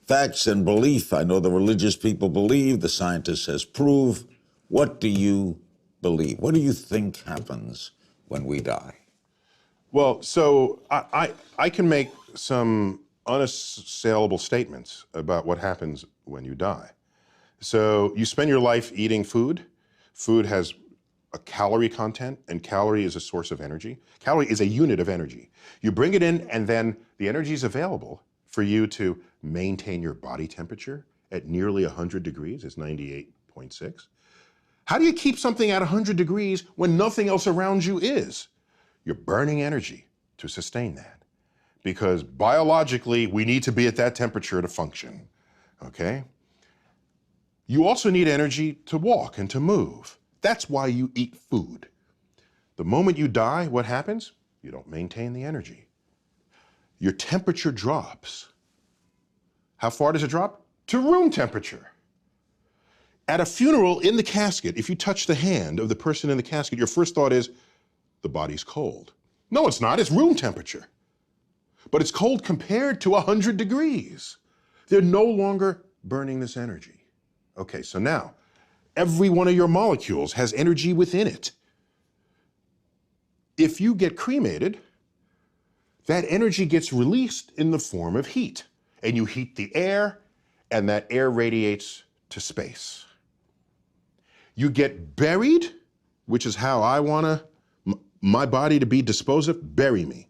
facts and belief. I know the religious people believe, the scientist says prove. What do you believe? What do you think happens when we die? Well, so I can make some unassailable statements about what happens when you die. So you spend your life eating food. Food has a calorie content, and calorie is a source of energy. Calorie is a unit of energy. You bring it in, and then the energy is available for you to maintain your body temperature at nearly 100 degrees. It's 98.6. How do you keep something at 100 degrees when nothing else around you is? You're burning energy to sustain that, because biologically we need to be at that temperature to function, okay? You also need energy to walk and to move. That's why you eat food. The moment you die, what happens? You don't maintain the energy. Your temperature drops. How far does it drop? To room temperature. At a funeral, in the casket, if you touch the hand of the person in the casket, your first thought is, the body's cold. No, it's not, it's room temperature. But it's cold compared to 100 degrees. They're no longer burning this energy. Okay, so now, every one of your molecules has energy within it. If you get cremated, that energy gets released in the form of heat. And you heat the air, and that air radiates to space. You get buried, which is how I want my body to be disposed of. Bury me.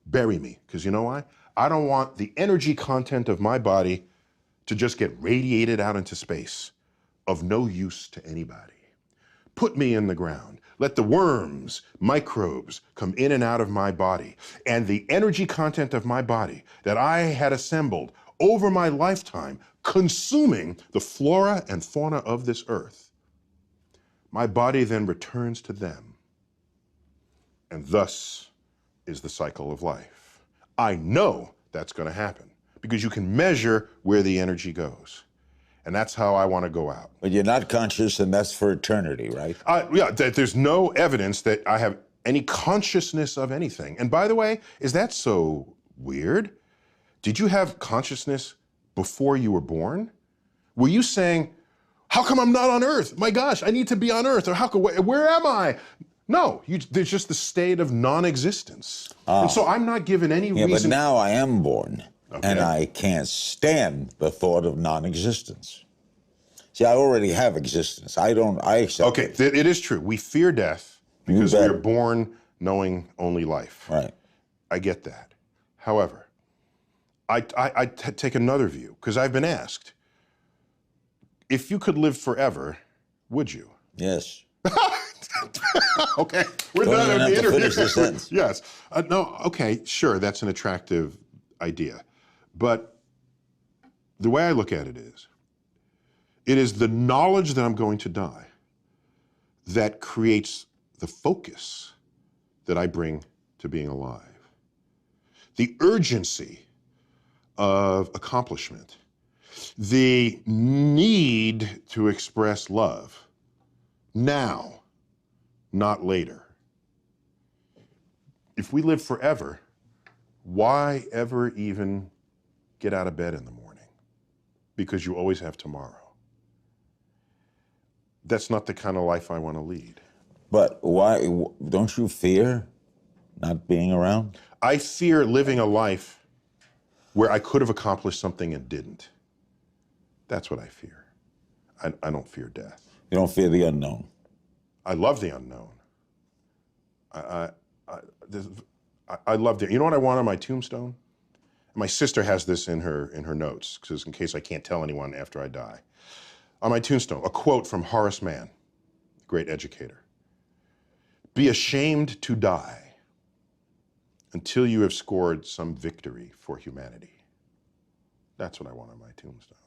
Bury me. Because you know why? I don't want the energy content of my body to just get radiated out into space, of no use to anybody. Put me in the ground. Let the worms, microbes come in and out of my body. And the energy content of my body that I had assembled over my lifetime, consuming the flora and fauna of this earth, my body then returns to them. And thus is the cycle of life. I know that's going to happen because you can measure where the energy goes. And that's how I want to go out. But you're not conscious, and that's for eternity, right? Yeah, there's no evidence that I have any consciousness of anything. And by the way, is that so weird? Did you have consciousness before you were born? Were you saying, how come I'm not on Earth? My gosh, I need to be on Earth. Or where am I? No, there's just the state of non-existence. And so I'm not given any reason. But now I am born. Okay. And I can't stand the thought of non-existence. See, I already have existence. I accept Okay, it is true. We fear death because we are born knowing only life. Right. I get that. However, I take another view, because I've been asked, if you could live forever, would you? Yes. Okay, we're done with the interview. Finish the sentence. Yes. No, okay, sure, that's an attractive idea. But the way I look at it is the knowledge that I'm going to die that creates the focus that I bring to being alive. The urgency of accomplishment, the need to express love now, not later. If we live forever, why ever even get out of bed in the morning? Because you always have tomorrow. That's not the kind of life I want to lead. But why, don't you fear not being around? I fear living a life where I could have accomplished something and didn't. That's what I fear. I don't fear death. You don't fear the unknown? I love the unknown. I love the, you know what I want on my tombstone? My sister has this in her notes, because in case I can't tell anyone after I die. On my tombstone, a quote from Horace Mann, great educator. Be ashamed to die until you have scored some victory for humanity. That's what I want on my tombstone.